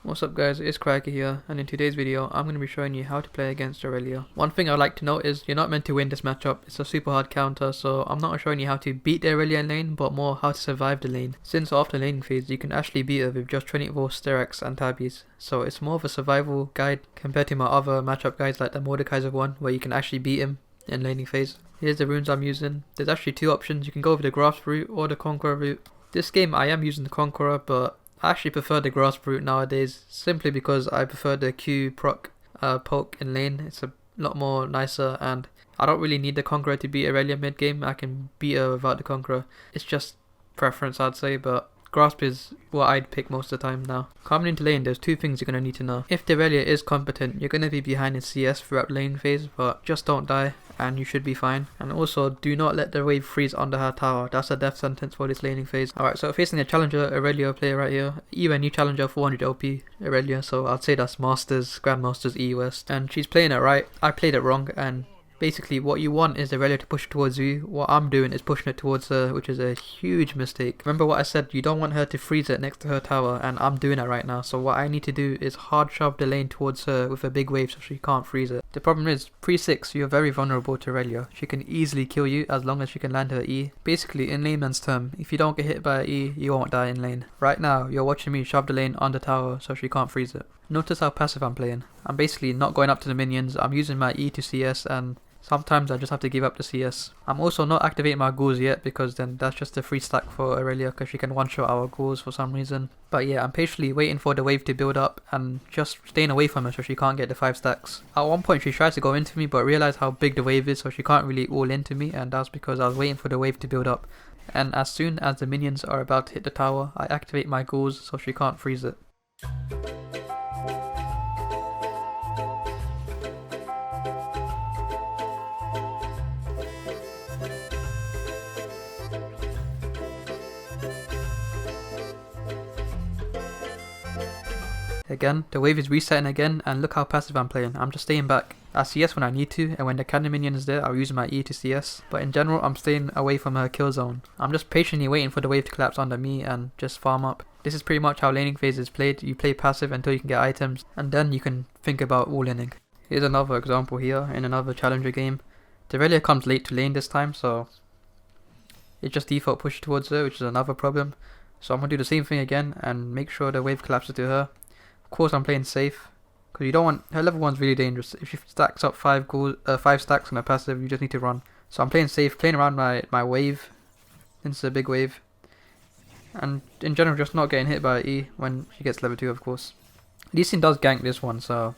What's up guys, it's Cracker here, and in today's video I'm going to be showing you how to play against Irelia. One thing I'd like to note is you're not meant to win this matchup, it's a super hard counter, so I'm not showing you how to beat the Irelia in lane, but more how to survive the lane. Since after laning phase you can actually beat her with just 24 Steraks and Tabbies, so it's more of a survival guide compared to my other matchup guides like the Mordekaiser one where you can actually beat him in laning phase. Here's the runes I'm using. There's actually two options, you can go with the Grasp route or the Conqueror route. This game I am using the Conqueror, but I actually prefer the Grasp route nowadays, simply because I prefer the Q proc poke in lane. It's a lot more nicer, and I don't really need the Conqueror to beat Irelia mid game. I can beat her without the Conqueror. It's just preference, I'd say, but Grasp is what I'd pick most of the time now. Coming into lane, there's two things you're going to need to know. If the Irelia is competent, you're going to be behind in CS throughout lane phase, but just don't die and you should be fine. And also, do not let the wave freeze under her tower. That's a death sentence for this laning phase. Alright, so facing a challenger Irelia player right here. Even new challenger 400 OP Irelia, so I'd say that's Masters, Grandmasters E West. And she's playing it right. I played it wrong, and basically what you want is the Irelia to push it towards you. What I'm doing is pushing it towards her, which is a huge mistake. Remember what I said, you don't want her to freeze it next to her tower, and I'm doing it right now. So what I need to do is hard shove the lane towards her with a big wave so she can't freeze it. The problem is, pre-6 you're very vulnerable to Irelia. She can easily kill you as long as she can land her E. Basically, in layman's term, if you don't get hit by her E, you won't die in lane. Right now, you're watching me shove the lane on the tower so she can't freeze it. Notice how passive I'm playing. I'm basically not going up to the minions, I'm using my E to CS, and sometimes I just have to give up the CS. I'm also not activating my ghouls yet, because then that's just a free stack for Irelia because she can one-shot our ghouls for some reason. But yeah, I'm patiently waiting for the wave to build up and just staying away from her so she can't get the 5 stacks. At one point she tries to go into me but realised how big the wave is, so she can't really all into me, and that's because I was waiting for the wave to build up. And as soon as the minions are about to hit the tower, I activate my ghouls so she can't freeze it. Again, the wave is resetting again, and look how passive I'm playing. I'm just staying back. I CS when I need to, and when the cannon minion is there, I'll use my E to CS. But in general, I'm staying away from her kill zone. I'm just patiently waiting for the wave to collapse under me and just farm up. This is pretty much how laning phase is played. You play passive until you can get items, and then you can think about all-inning. Here's another example here in another challenger game. The Irelia comes late to lane this time, so it just default push towards her, which is another problem. So I'm going to do the same thing again and make sure the wave collapses to her. Of course I'm playing safe, because you don't want, her level 1's really dangerous. If she stacks up 5 stacks on a passive, you just need to run. So I'm playing safe, playing around my wave, into a big wave, and in general just not getting hit by E when she gets level 2 of course. Lee Sin does gank this one, so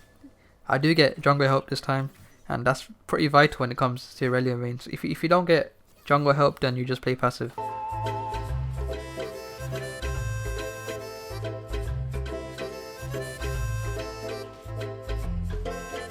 I do get jungle help this time, and that's pretty vital when it comes to Irelia range. If you don't get jungle help, then you just play passive.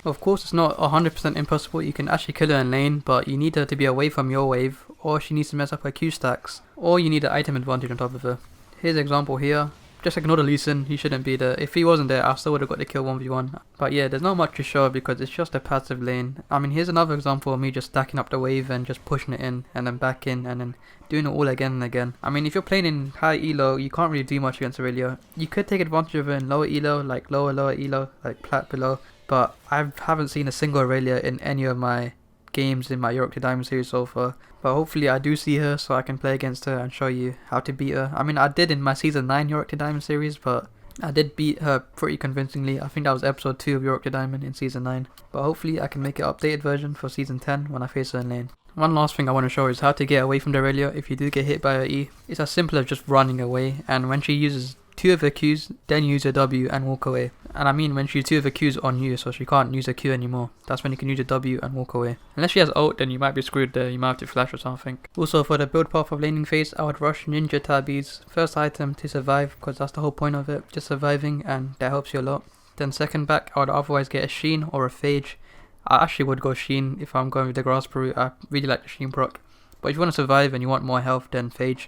Of course it's not 100% impossible, you can actually kill her in lane, but you need her to be away from your wave, or she needs to mess up her Q stacks, or you need an item advantage on top of her. Here's an example here. Just ignore the Lee Sin, he shouldn't be there. If he wasn't there, I still would have got the kill 1v1. But yeah, there's not much to show because it's just a passive lane. I mean, here's another example of me just stacking up the wave and just pushing it in, and then back in, and then doing it all again and again. I mean, if you're playing in high elo, you can't really do much against Irelia. You could take advantage of her in lower elo, like lower elo, like plat below. But I haven't seen a single Irelia in any of my games in my Yorick to Diamond series so far. But hopefully I do see her so I can play against her and show you how to beat her. I mean, I did in my season 9 Yorick to Diamond series, but I did beat her pretty convincingly. I think that was episode 2 of Yorick to Diamond in season 9. But hopefully I can make an updated version for season 10 when I face her in lane. One last thing I want to show is how to get away from the Irelia if you do get hit by her E. It's as simple as just running away, and when she uses 2 of her Qs, then use her W and walk away. And I mean when she uses 2 of her Qs on you, so she can't use her Q anymore. That's when you can use your W and walk away. Unless she has ult, then you might be screwed there, you might have to flash or something. Also for the build path of laning phase, I would rush Ninja Tabbies. First item to survive, because that's the whole point of it, just surviving, and that helps you a lot. Then second back, I would otherwise get a Sheen or a Phage. I actually would go Sheen if I'm going with the Grasp route. I really like the Sheen proc. But if you want to survive and you want more health, then Phage,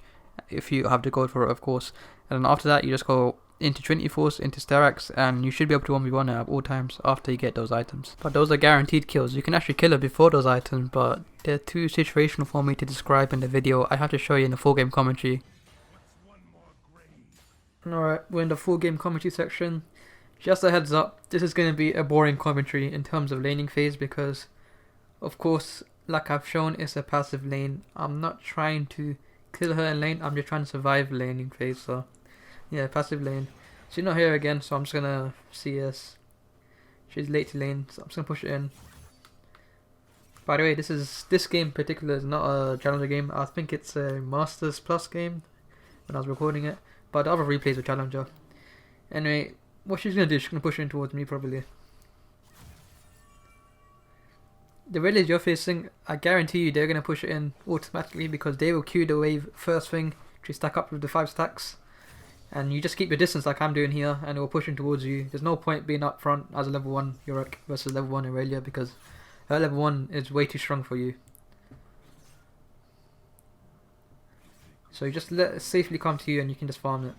if you have to go for it of course. And then after that you just go into Trinity Force, into Steraks, and you should be able to 1v1 her at all times after you get those items. But those are guaranteed kills. You can actually kill her before those items, but they're too situational for me to describe in the video. I have to show you in the full game commentary. Alright, we're in the full game commentary section. Just a heads up, this is going to be a boring commentary in terms of laning phase because, of course, like I've shown, it's a passive lane. I'm not trying to kill her in lane, I'm just trying to survive laning phase, so yeah, passive lane. She's not here again, so I'm just gonna CS. She's late to lane, so I'm just gonna push it in. By the way, this game in particular is not a challenger game. I think it's a Masters Plus game when I was recording it, but the other replays were challenger. Anyway, what she's gonna do, she's gonna push in towards me probably. The Irelia you're facing, I guarantee you they're gonna push it in automatically because they will queue the wave first thing to stack up with the 5 stacks. And you just keep your distance like I'm doing here and it will push in towards you. There's no point being up front as a level 1 Yorick versus level 1 Irelia because her level 1 is way too strong for you. So you just let it safely come to you and you can just farm it.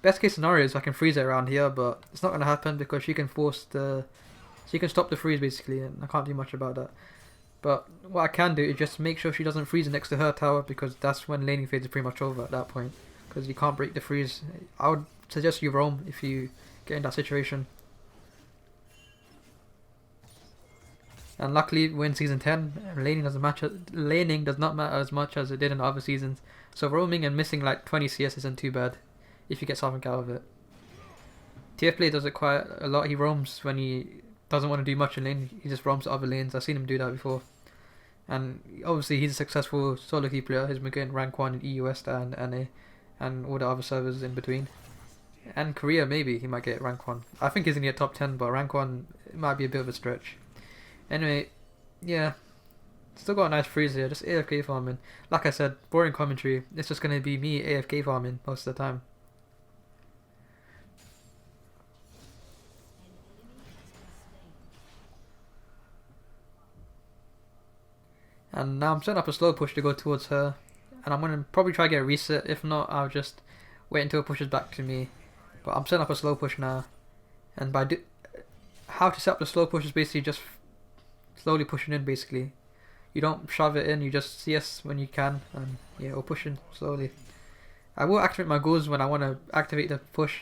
Best case scenario is I can freeze it around here, but it's not going to happen because she can stop the freeze basically, and I can't do much about that. But what I can do is just make sure she doesn't freeze next to her tower because that's when laning phase is pretty much over at that point. Because you can't break the freeze. I would suggest you roam if you get in that situation. And luckily we're in season 10, laning does not matter as much as it did in the other seasons. So roaming and missing like 20 CS isn't too bad if you get something out of it. TF Play does it quite a lot. He roams when he doesn't want to do much in lane. He just roams to other lanes. I've seen him do that before. And obviously he's a successful solo queue player. He's been getting rank 1 in EU West and NA and all the other servers in between. And Korea maybe he might get rank 1. I think he's in the top 10, but rank 1 it might be a bit of a stretch. Anyway, yeah. Still got a nice freeze here, just AFK farming. Like I said, boring commentary. It's just going to be me AFK farming most of the time. And now I'm setting up a slow push to go towards her. And I'm going to probably try to get a reset. If not, I'll just wait until it pushes back to me. But I'm setting up a slow push now. And how to set up the slow push is basically just slowly pushing in basically. You don't shove it in, you just CS when you can. And yeah, we're pushing slowly. I will activate my goals when I want to activate the push.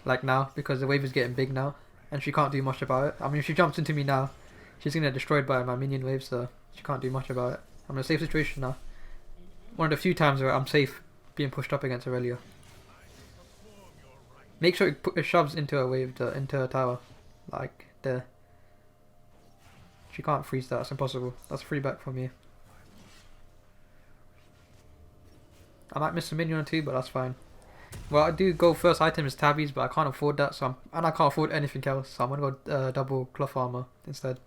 Like now, because the wave is getting big now. And she can't do much about it. I mean, if she jumps into me now, she's going to get destroyed by my minion wave, so she can't do much about it. I'm in a safe situation now. One of the few times where I'm safe being pushed up against Irelia. Make sure it shoves into her wave, into her tower. Like, there. She can't freeze that, it's impossible. That's a free back from me. I might miss a minion or two, but that's fine. Well, I do go first item is tabbies, but I can't afford that, and I can't afford anything else, so I'm gonna go double cloth armor instead.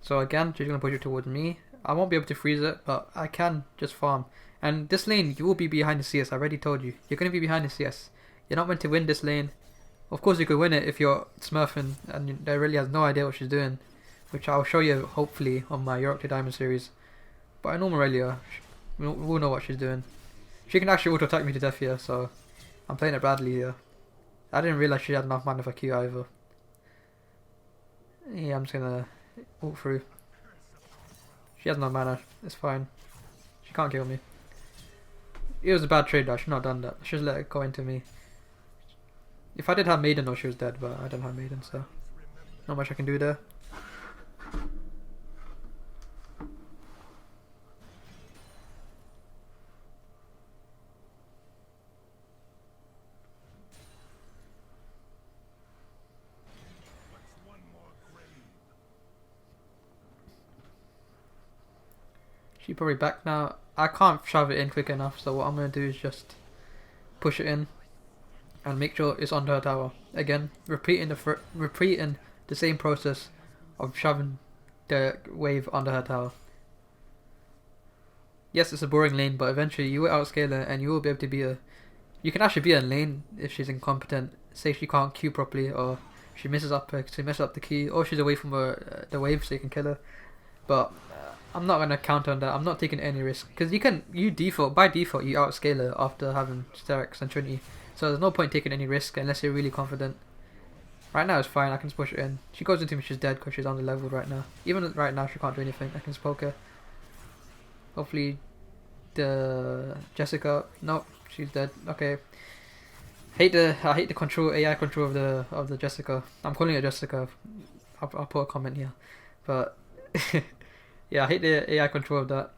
So again, she's going to push it towards me. I won't be able to freeze it, but I can just farm. And this lane, you will be behind the CS, I already told you. You're going to be behind the CS. You're not meant to win this lane. Of course you could win it if you're smurfing and they really has no idea what she's doing. Which I'll show you hopefully on my Yorick to Diamond series. But I know Irelia, we'll know what she's doing. She can actually auto attack me to death here, so I'm playing it badly here. I didn't realize she had enough mana for Q either. Yeah, I'm just going to walk through. She has no mana, it's fine. She can't kill me. It was a bad trade though, I should not have done that. I should let it go into me. If I did have Maiden though, she was dead, but I don't have Maiden, so not much I can do there. She's probably back now. I can't shove it in quick enough, so what I'm going to do is just push it in and make sure it's under her tower. Again, repeating the same process of shoving the wave under her tower. Yes, it's a boring lane, but eventually you will outscale her and you will be able to be a... You can actually be in lane if she's incompetent. Say she can't queue properly, or she messes up the key, or she's away from the wave so you can kill her. But I'm not gonna count on that. I'm not taking any risk because by default you outscale her after having Sterex and Trinity. So there's no point taking any risk unless you're really confident. Right now it's fine. I can just push it in. She goes into me, she's dead because she's on the level right now. Even right now she can't do anything. I can just poke her. Hopefully the Jessica. Nope, she's dead. Okay. I hate the control AI control of the Jessica. I'm calling it Jessica. I'll put a comment here, but yeah, I hate the AI control of that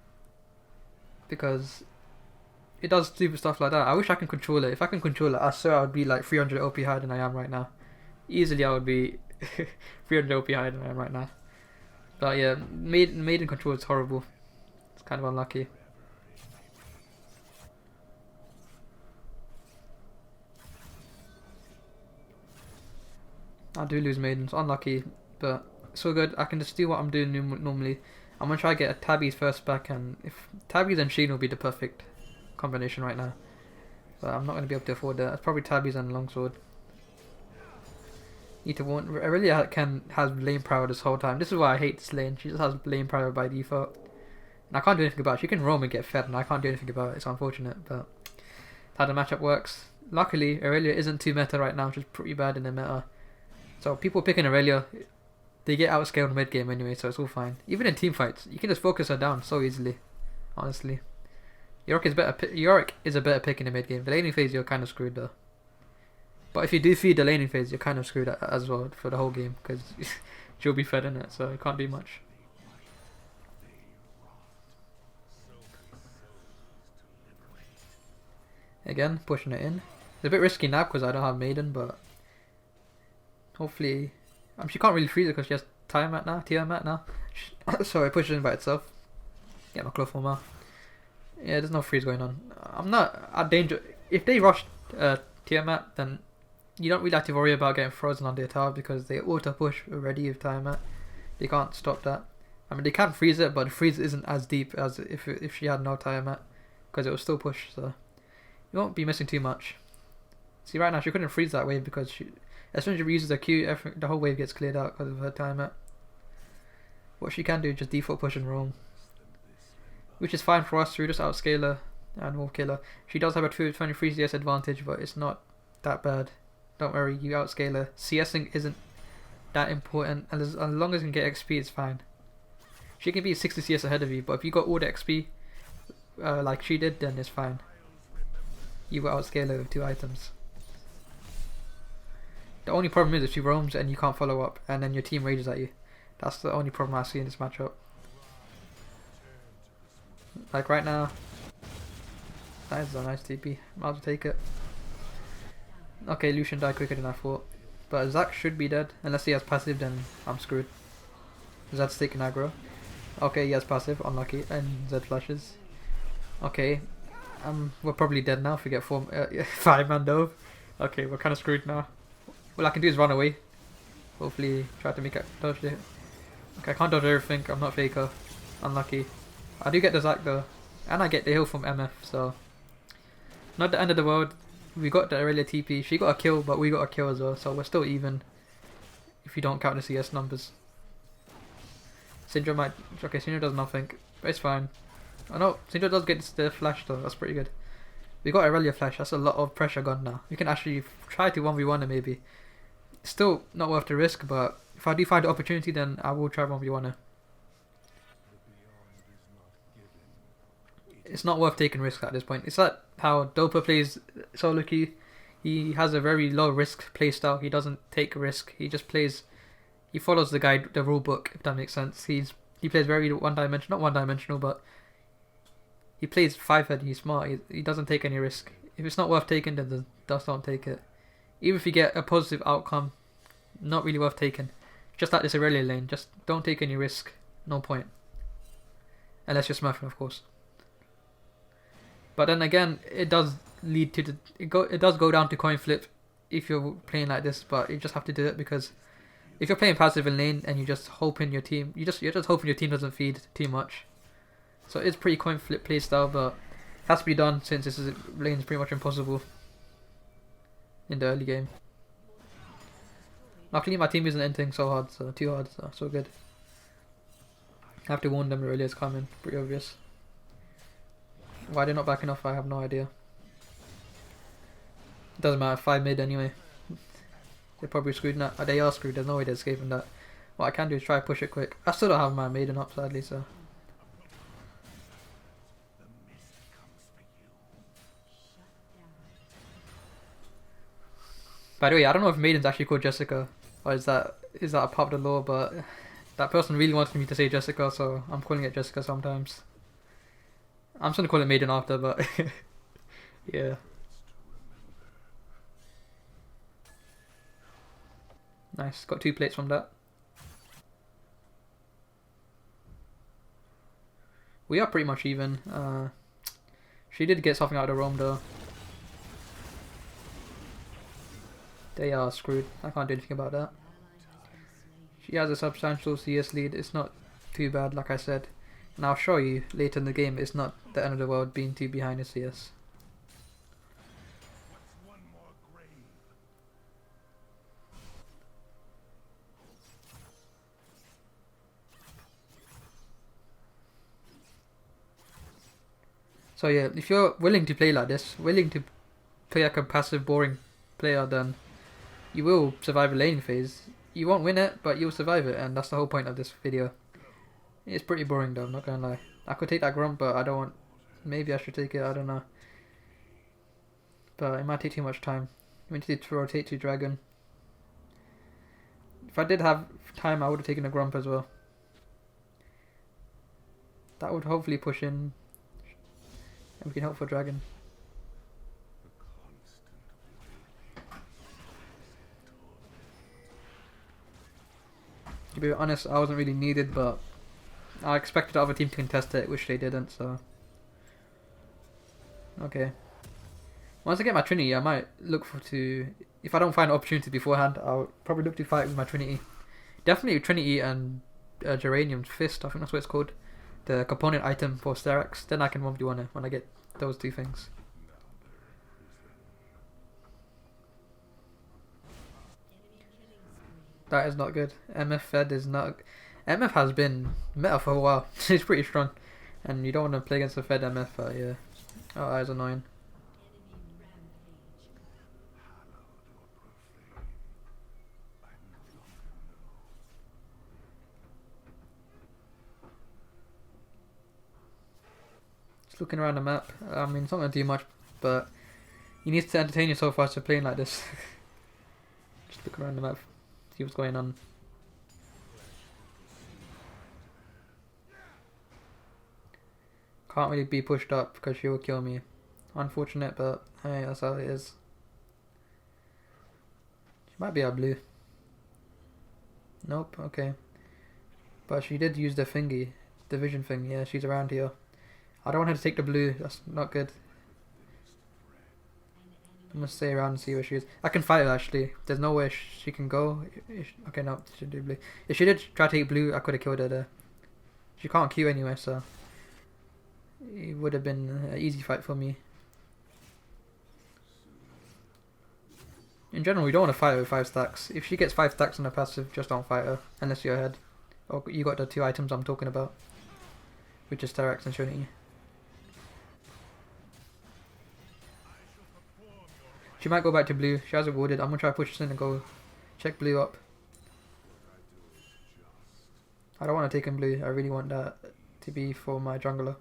because it does stupid stuff like that. I wish I can control it. If I can control it, I swear I would be like 300 OP higher than I am right now. Easily, I would be 300 OP higher than I am right now. But yeah, maiden control is horrible. It's kind of unlucky. I do lose maidens, unlucky, but it's all good. I can just do what I'm doing normally. I'm gonna try to get a Tabby's first back, and if Tabby's and Sheen will be the perfect combination right now. But I'm not gonna be able to afford that. It's probably Tabby's and Longsword. Need to want. Irelia has lane power this whole time. This is why I hate this lane. She just has lane power by default, and I can't do anything about it. She can roam and get fed, and I can't do anything about it. It's unfortunate, but how the matchup works. Luckily, Irelia isn't too meta right now, which is pretty bad in the meta. So people picking Irelia, they get outscaled mid game anyway, so it's all fine. Even in team fights, you can just focus her down so easily. Honestly, Yorick is a better pick in the mid game. The laning phase, you're kind of screwed though. But if you do feed the laning phase, you're kind of screwed as well for the whole game because she'll be fed in it, so you can't do much. Again, pushing it in. It's a bit risky now because I don't have Maiden, but hopefully, she can't really freeze it because she has Tiamat now. So it pushes in by itself. Get my claw form out. Yeah, there's no freeze going on. I'm not at danger. If they rush Tiamat, then you don't really have to worry about getting frozen on their tower because they auto push already with Tiamat. They can't stop that. I mean, they can freeze it, but the freeze isn't as deep as if she had no Tiamat because it will still push. So you won't be missing too much. See, right now she couldn't freeze that wave because as soon as she uses her Q, the whole wave gets cleared out because of her Tiamat. What she can do is just default push and roam, which is fine for us. We just outscale her and we'll kill her. She does have a 23 CS advantage, but it's not that bad. Don't worry, you outscale her. CSing isn't that important, and as long as you can get XP, it's fine. She can be 60 CS ahead of you, but if you got all the XP like she did, then it's fine. You will outscale her with 2 items. The only problem is if she roams and you can't follow up, and then your team rages at you. That's the only problem I see in this matchup. Like right now, that is a nice TP. Might as well take it. Okay, Lucian died quicker than I thought. But Zac should be dead. Unless he has passive, then I'm screwed. Zed's taking aggro. Okay, he has passive. Unlucky. And Zed flashes. Okay. We're probably dead now if we get 5-man dove. Okay, we're kind of screwed now. All I can do is run away. Hopefully try to make it dodge it. Okay, I can't dodge everything. I'm not Faker. Unlucky. I do get the Zac though. And I get the heal from MF, so not the end of the world. We got the Irelia TP. She got a kill, but we got a kill as well, so we're still even if you don't count the CS numbers. Syndra might... Okay, Syndra does nothing, but it's fine. Oh no, Syndra does get the flash though, that's pretty good. We got Irelia flash, that's a lot of pressure gone now. We can actually try to 1v1 her maybe. Still not worth the risk, but if I do find the opportunity, then I will try 1v1 her. It's not worth taking risks at this point. It's like how Dopa plays solo queue. He has a very low risk playstyle. He doesn't take a risk. He just plays. He follows the guide, the rule book, if that makes sense. He plays very not one dimensional, but he plays 5-head. He's smart. He doesn't take any risk. If it's not worth taking, then just don't take it. Even if you get a positive outcome, not really worth taking. Just like this Irelia lane, just don't take any risk. No point. Unless you're smurfing, of course. But then again, it does lead to it does go down to coin flip if you're playing like this. But you just have to do it because if you're playing passive in lane and you're just hoping your team, you're just hoping your team doesn't feed too much. So it's pretty coin flip play style, but it has to be done since this lane is pretty much impossible in the early game. Luckily, my team isn't entering so hard, so too hard, so good. I have to warn them Irelia's coming, pretty obvious. Why they're not backing off, I have no idea. It doesn't matter, 5 mid anyway. They're probably screwed now. They are screwed, there's no way they're escaping that. What I can do is try to push it quick. I still don't have my maiden up sadly, so. By the way, I don't know if Maiden's actually called Jessica, or is that a part of the lore, but that person really wanted me to say Jessica, so I'm calling it Jessica sometimes. I'm just gonna call it Maiden after, but yeah. Nice, got 2 plates from that. We are pretty much even. She did get something out of the roam though. They are screwed. I can't do anything about that. She has a substantial CS lead. It's not too bad, like I said. And I'll show you later in the game, it's not the end of the world being 2 behind a CS. So yeah, if you're willing to play like this, willing to play like a passive, boring player, then you will survive a laning phase. You won't win it, but you'll survive it, and that's the whole point of this video. It's pretty boring though, I'm not gonna lie. I could take that grump, but I don't want... Maybe I should take it, I don't know. But it might take too much time. We need to rotate to dragon. If I did have time, I would have taken a grump as well. That would hopefully push in. And we can help for dragon. To be honest, I wasn't really needed, but I expected the other team to contest it, which they didn't, so... Okay. Once I get my Trinity, I might look to... If I don't find an opportunity beforehand, I'll probably look to fight with my Trinity. Definitely Trinity and Geranium's Fist, I think that's what it's called. The component item for Sterak's. Then I can 1v1 it when I get those 2 things. That is not good. MF Fed is not... MF has been meta for a while. It's pretty strong. And you don't want to play against a Fed MF, yeah. Oh, that is annoying. Just looking around the map. I mean, it's not going to do much, but you need to entertain yourself whilst you're playing like this. Just look around the map. See what's going on. Can't really be pushed up because she will kill me. Unfortunate, but hey, that's how it is. She might be a blue. Nope, okay. But she did use the thingy. The vision thing, yeah, she's around here. I don't want her to take the blue, that's not good. I'm gonna stay around and see where she is. I can fight her actually. There's nowhere she can go. Okay, no, she should do blue. If she did try to take blue, I could have killed her there. She can't queue anyway, so it would have been an easy fight for me. In general, we don't want to fight her with 5 stacks. If she gets 5 stacks on her passive, just don't fight her unless you're ahead. Or you got the 2 items I'm talking about, which is Terax and Trinity. She might go back to blue. She has it warded. I'm gonna try to push this in and go check blue up. I don't want to take in blue. I really want that to be for my jungler.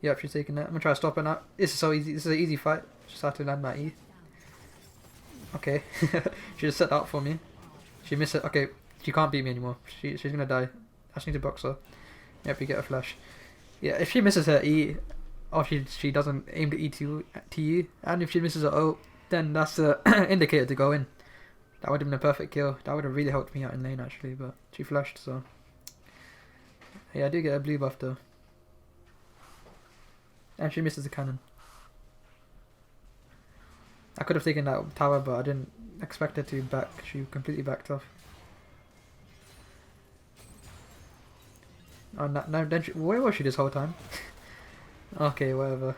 Yep, she's taking it. I'm gonna try to stop her now. This is so easy. This is an easy fight. Just have to land my E. Okay. She just set that up for me. She missed it. Okay, she can't beat me anymore. She's gonna die. I just need to box her. Yep, you get a flash. Yeah, if she misses her E, or she doesn't aim to E to you, and if she misses her ult, then that's the indicator to go in. That would have been a perfect kill. That would have really helped me out in lane actually, but she flashed, so... Yeah, I do get a blue buff though. And she misses the cannon. I could have taken that tower, but I didn't expect her to back. She completely backed off. Oh, no, then where was she this whole time? Okay, whatever.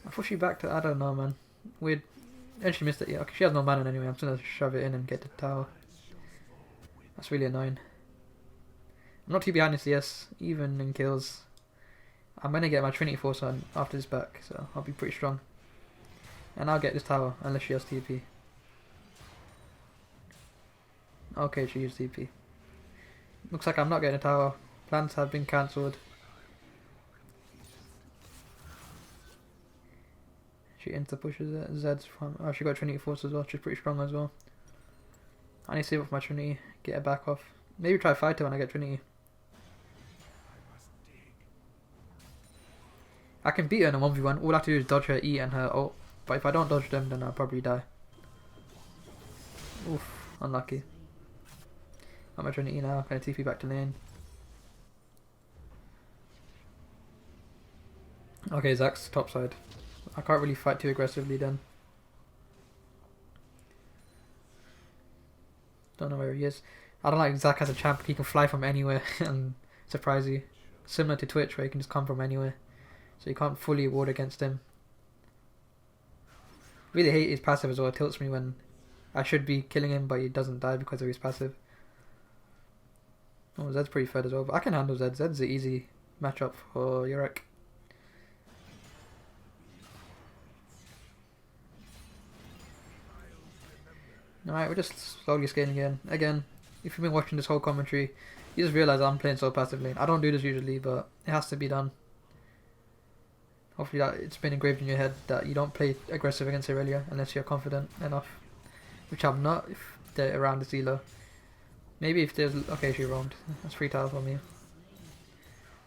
I thought she backed it. I don't know, man. Weird. And she missed it. Yeah, okay, she has no mana anyway. I'm just gonna shove it in and get the tower. That's really annoying. I'm not too behind this, yes, even in kills. I'm gonna get my Trinity Force on after this back, so I'll be pretty strong. And I'll get this tower, unless she has TP. Okay, she used TP. Looks like I'm not getting a tower. Plans have been cancelled. She insta-pushes Zed's from... Oh, she got Trinity Force as well. She's pretty strong as well. I need to save up my Trinity, get her back off. Maybe try fight her when I get Trinity. I can beat her in a 1v1. All I have to do is dodge her E and her ult. But if I don't dodge them, then I'll probably die. Oof, unlucky. I'm at Trinity now. Gonna TP back to lane. Okay, Zack's top side. I can't really fight too aggressively then. Don't know where he is. I don't like Zack as a champ. He can fly from anywhere and surprise you. Similar to Twitch where he can just come from anywhere. So you can't fully ward against him. Really hate his passive as well. It tilts me when I should be killing him, but he doesn't die because of his passive. Oh, Zed's pretty fed as well, but I can handle Zed. Zed's the easy matchup for Yorick. Alright, we're just slowly scaling again. If you've been watching this whole commentary, you just realise I'm playing so passively. I don't do this usually, but it has to be done. Hopefully that it's been engraved in your head that you don't play aggressive against Irelia unless you're confident enough. Which I'm not if they're around this elo. Maybe if there's... Okay, she roamed. That's 3 tiles for me.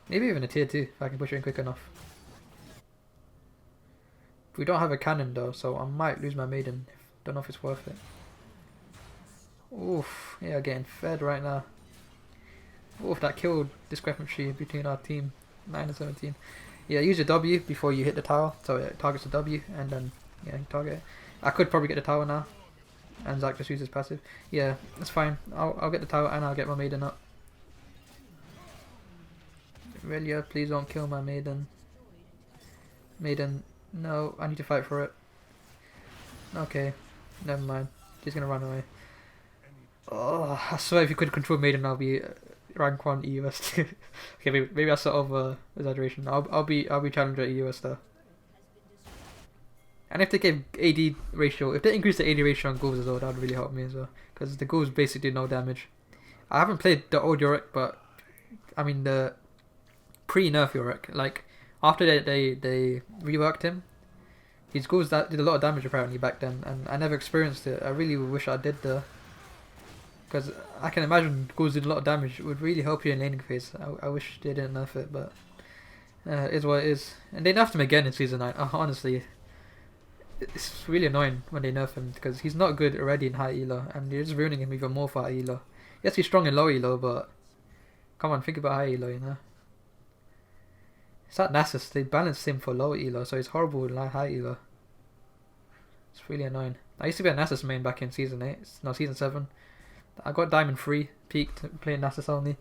Maybe even a tier 2 if I can push her in quick enough. We don't have a cannon though, so I might lose my maiden. Don't know if it's worth it. Oof, yeah, getting fed right now. Oof, that kill discrepancy between our team. 9 and 17. Yeah, use your W before you hit the tower, so it targets the W, and then, yeah, you target it. I could probably get the tower now, and Zack just uses passive. Yeah, that's fine. I'll get the tower, and I'll get my maiden up. Irelia, please don't kill my maiden. Maiden, no, I need to fight for it. Okay, never mind. She's gonna run away. Oh, I swear if you could control maiden, I'll be rank 1 EUS. Okay, maybe that's sort of exaggeration. I'll be challenger EUS though. And if they gave AD ratio, if they increase the AD ratio on ghouls as well, that would really help me as well. Because the ghouls basically do no damage. I haven't played the old Yorick, but I mean the pre-nerf Yorick. Like after they reworked him, his ghouls that did a lot of damage apparently back then, and I never experienced it. I really wish I did though. Because I can imagine ghouls did a lot of damage. It would really help you in laning phase. I wish they didn't nerf it, but it is what it is. And they nerfed him again in Season 9. Honestly, it's really annoying when they nerf him because he's not good already in high elo, and you're just ruining him even more for high elo. Yes, he's strong in low elo, but come on, think about high elo, you know. It's that Nasus. They balanced him for low elo, so he's horrible in high elo. It's really annoying. I used to be a Nasus main back in Season 8. No, Season 7. I got Diamond 3, peaked playing Nasus only,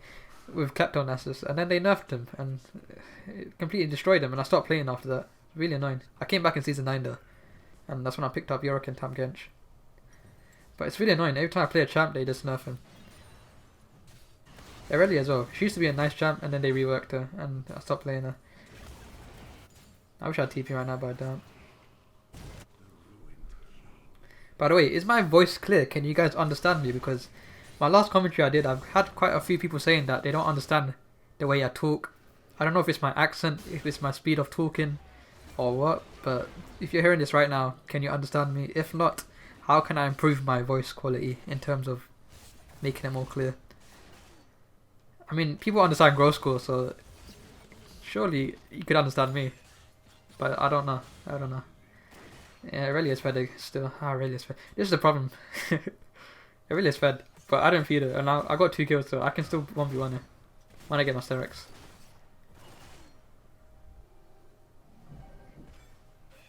with Klepto Nasus, and then they nerfed him, and it completely destroyed him, and I stopped playing after that. Really annoying. I came back in Season 9 though, and that's when I picked up Yorick and Tam Gench. But it's really annoying, every time I play a champ they just nerf him. Irelia as well, she used to be a nice champ, and then they reworked her, and I stopped playing her. I wish I had TP right now, but I don't. By the way, is my voice clear? Can you guys understand me? Because my last commentary I did, I've had quite a few people saying that they don't understand the way I talk. I don't know if it's my accent, if it's my speed of talking, or what, but if you're hearing this right now, can you understand me? If not, how can I improve my voice quality in terms of making it more clear? I mean, people understand Grow School, so surely you could understand me. But I don't know. Yeah, it really is fed still. Really is fed. This is the problem. It really is fed. But I didn't feed it, and I got 2 kills, so I can still 1v1 it when I get my Sterex.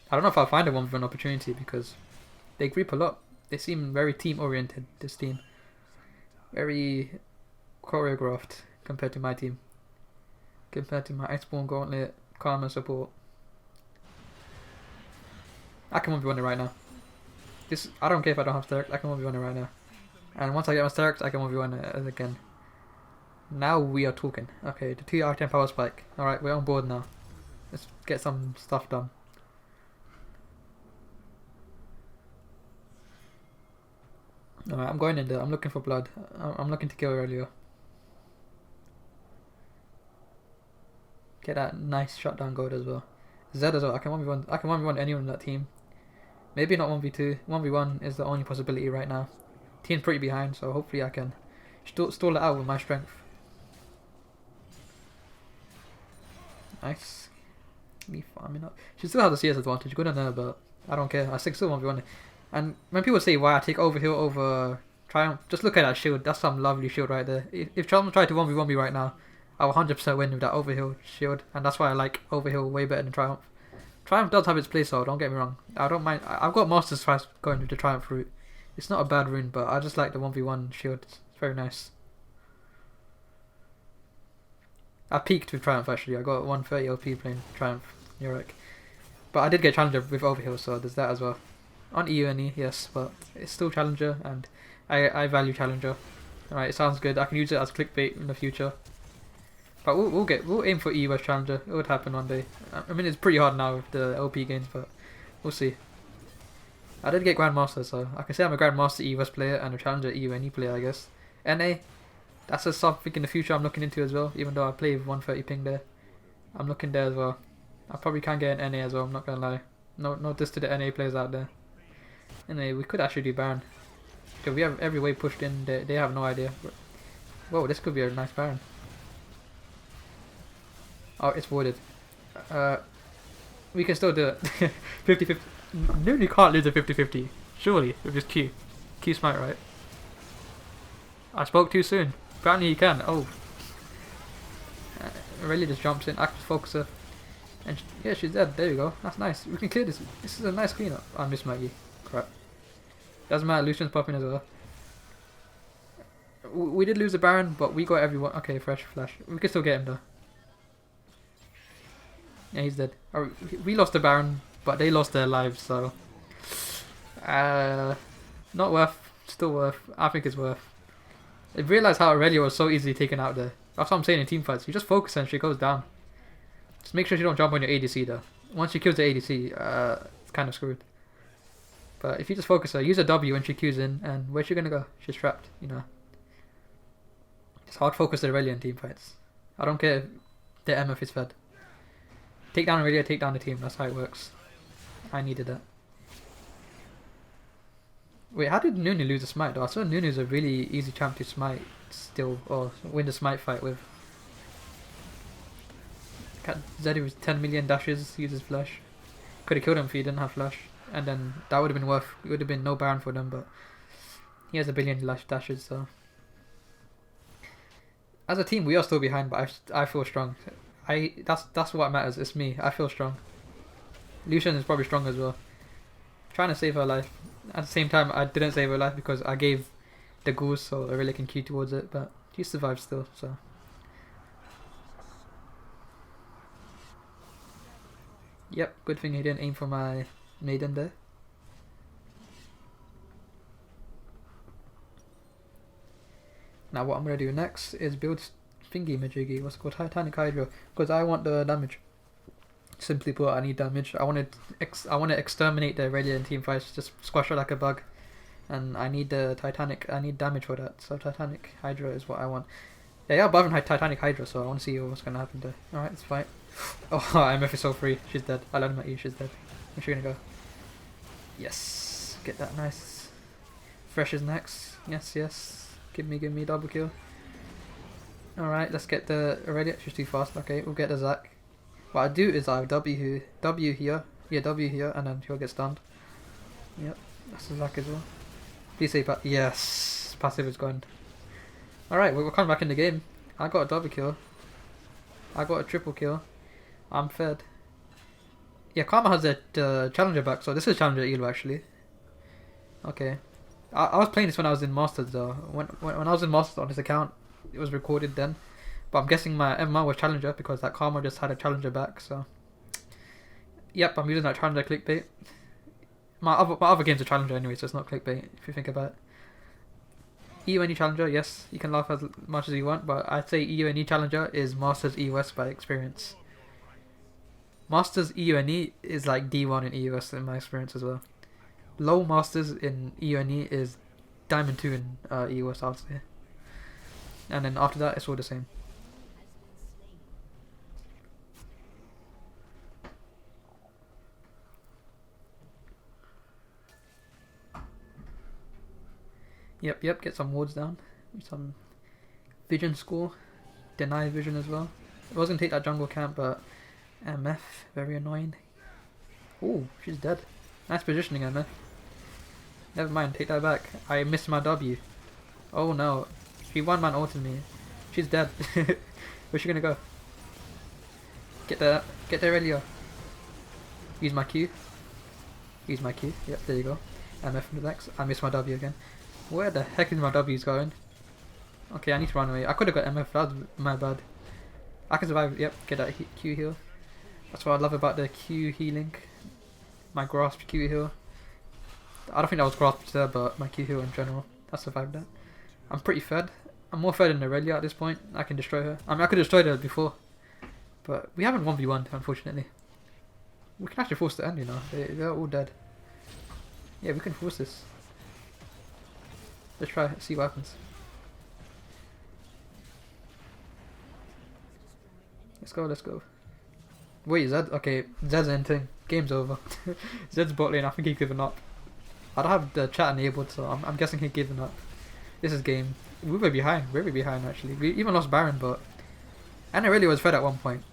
I don't know if I'll find a 1v1 opportunity because they creep a lot. They seem very team oriented, this team. Very choreographed compared to my team. Compared to my Iceborne Gauntlet, Karma support. I can 1v1 it right now. I don't care if I don't have Sterex, I can 1v1 it right now. And once I get my Sterex, I can 1v1 it again. Now we are talking. Okay, the 2 item power spike. Alright, we're on board now. Let's get some stuff done. Alright, I'm going in there. I'm looking for blood. I'm looking to kill Irelia. Get that nice shutdown gold as well. Zed as well. I can 1v1. I can 1v1 anyone in that team. Maybe not 1v2. 1v1 is the only possibility right now. Team's pretty behind, so hopefully I can stall it out with my strength. Nice. Me farming up. She still has a CS advantage. Good on her, but I don't care. I still 1v1. And when people say why I take overheal over Triumph, just look at that shield. That's some lovely shield right there. If Triumph tried to 1v1 me right now, I will 100% win with that overheal shield. And that's why I like overheal way better than Triumph. Triumph does have its place though, don't get me wrong. I don't mind. I've got Master's Fast going with the Triumph route. It's not a bad rune, but I just like the 1v1 shield. It's very nice. I peaked with Triumph actually. I got 130 LP playing Triumph Yorick. But I did get Challenger with overheal, so there's that as well. On EU and E, yes, but it's still Challenger, and I value Challenger. Alright, it sounds good. I can use it as clickbait in the future. But we'll aim for EU as Challenger. It would happen one day. I mean, it's pretty hard now with the LP games, but we'll see. I did get Grandmaster, so I can say I'm a Grandmaster EU player and a Challenger EU and E player, I guess. NA, that's just something in the future I'm looking into as well, even though I play with 130 ping there. I'm looking there as well. I probably can get an NA as well, I'm not gonna lie. No diss to the NA players out there. Anyway, we could actually do Baron. Because we have every way pushed in, they have no idea. Whoa, this could be a nice Baron. Oh, it's warded. We can still do it. 50-50. Nobody can't lose a 50-50. Surely, with this Q. Q smite, right? I spoke too soon. Apparently he can. Oh. Irelia just jumps in, active focuser. And yeah, she's dead. There you go. That's nice. We can clear this. This is a nice cleanup. I miss Maggie. Crap. Doesn't matter. Lucian's popping as well. We did lose the Baron, but we got everyone. Okay, fresh flash. We can still get him though. Yeah, he's dead. We lost the Baron, but they lost their lives, so... not worth. Still worth. I think it's worth. I realised how Irelia was so easily taken out there. That's what I'm saying in team fights. You just focus and she goes down. Just make sure she don't jump on your ADC though. Once she kills the ADC, it's kind of screwed. But if you just focus her, use a W when she Qs in, and where's she gonna go? She's trapped, you know. Just hard focus the Irelia in team fights. I don't care if the MF is fed. Take down Irelia, take down the team. That's how it works. I needed that. Wait, how did Nunu lose a smite though? I saw Nunu's a really easy champ to smite still, or win the smite fight with. Zeddy was 10 million dashes, uses flash. Could have killed him if he didn't have flash. And then that would have been worth, it would have been no Baron for them, but he has a billion dashes, so. As a team, we are still behind, but I feel strong. That's what matters, it's me, I feel strong. Lucian is probably strong as well. Trying to save her life. At the same time, I didn't save her life because I gave the ghouls, so I really can Q towards it, but she survived still, so. Yep, good thing he didn't aim for my maiden there. Now what I'm going to do next is build thingy majiggy, what's it called, Titanic Hydra, because I want the damage. Simply put, I need damage. I want to exterminate the Irelia in team fights, just squash her like a bug. And I need the Titanic, I need damage for that, so Titanic Hydra is what I want. Yeah, above Titanic Hydra, so I want to see what's going to happen there. Alright, let's fight. Oh, MF is so free. She's dead. I learned my E, she's dead. Where's she gonna go? Yes. Get that nice. Fresh is next. Yes, yes. Give me double kill. Alright, let's get the Irelia. She's too fast. Okay, we'll get the Zac. What I do is I W here. Yeah, W here, and then she'll get stunned. Yep, that's the Zac as well. Please say yes! Passive is gone. Alright, we're coming back in the game. I got a double kill. I got a triple kill. I'm fed. Yeah, Karma has that challenger back, so this is challenger elo actually. Okay. I was playing this when I was in Masters though. When I was in Masters on this account, it was recorded then. But I'm guessing my MMR was challenger because that Karma just had a challenger back, so. Yep, I'm using that challenger clickbait. My other games are challenger anyway, so it's not clickbait if you think about it. EUNE Challenger, yes, you can laugh as much as you want, but I'd say EUNE Challenger is Masters EUS by experience. Masters EUNE is like D1 in EUS in my experience as well. Low Masters in EUNE is Diamond 2 in EUS, I'd say. And then after that, it's all the same. Yep, get some wards down. Some vision score. Deny vision as well. I was going to take that jungle camp, but MF, very annoying. Oh, she's dead. Nice positioning, MF. Never mind, take that back. I missed my W. Oh no. She one-man ulted me. She's dead. Where's she gonna go? Get there, Irelia. Use my Q. Use my Q. Yep, there you go. MF relax. I missed my W again. Where the heck is my W's going? Okay, I need to run away. I could have got MF, that was my bad. I can survive, yep, get that Q heal. That's what I love about the Q healing. My grasp Q heal. I don't think that was grasp there, but my Q heal in general. I survived that. I'm pretty fed. I'm more fed than Irelia at this point. I can destroy her. I mean, I could have destroyed her before. But we haven't 1v1, unfortunately. We can actually force the end, you know. They're all dead. Yeah, we can force this. Let's try it, see what happens. Let's go. Wait, Zed? Okay, Zed's entering. Game's over. Zed's bot lane, I think he's given up. I don't have the chat enabled, so I'm guessing he's given up. This is game. We were behind, very behind actually. We even lost Baron, but... And I really was fed at one point.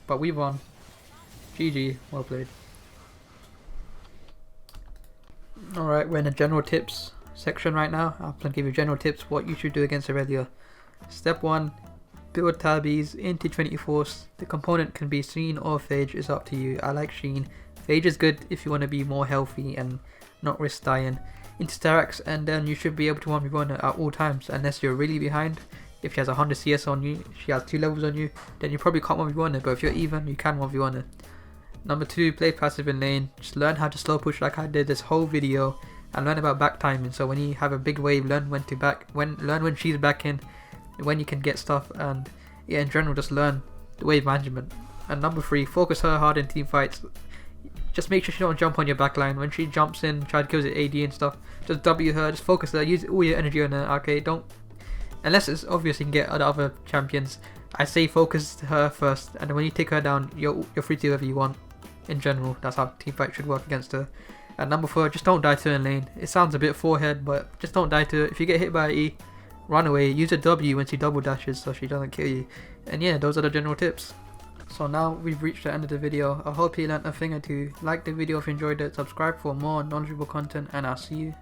But we won. GG, well played. Alright, we're in the general tips section right now. I'll give you general tips what you should do against Irelia. Step 1, build Tabbies into Trinity Force. The component can be Sheen or Phage, it's up to you. I like Sheen. Phage is good if you want to be more healthy and not risk dying. Into Starax, and then you should be able to 1v1 at all times unless you're really behind. If she has 100 CS on you, she has 2 levels on you, then you probably can't 1v1 her, but if you're even, you can 1v1 her. Number 2, play passive in lane. Just learn how to slow push like I did this whole video, and learn about back timing. So when you have a big wave, learn when to learn when she's back in, when you can get stuff, and yeah, in general, just learn the wave management. And number 3, focus her hard in team fights. Just make sure she don't jump on your backline. When she jumps in, try to kill the AD and stuff, just W her, just focus her, use all your energy on her, okay? Don't, unless it's obvious you can get other champions, I say focus her first, and then when you take her down, you're free to do whatever you want. In general, that's how team fight should work against her. And number 4, just don't die to her in lane. It sounds a bit forehead, but just don't die to her. If you get hit by E, run away, use a W when she double dashes so she doesn't kill you. And yeah, those are the general tips. So now we've reached the end of the video. I hope you learnt a thing or two. Like the video if you enjoyed it, subscribe for more knowledgeable content, and I'll see you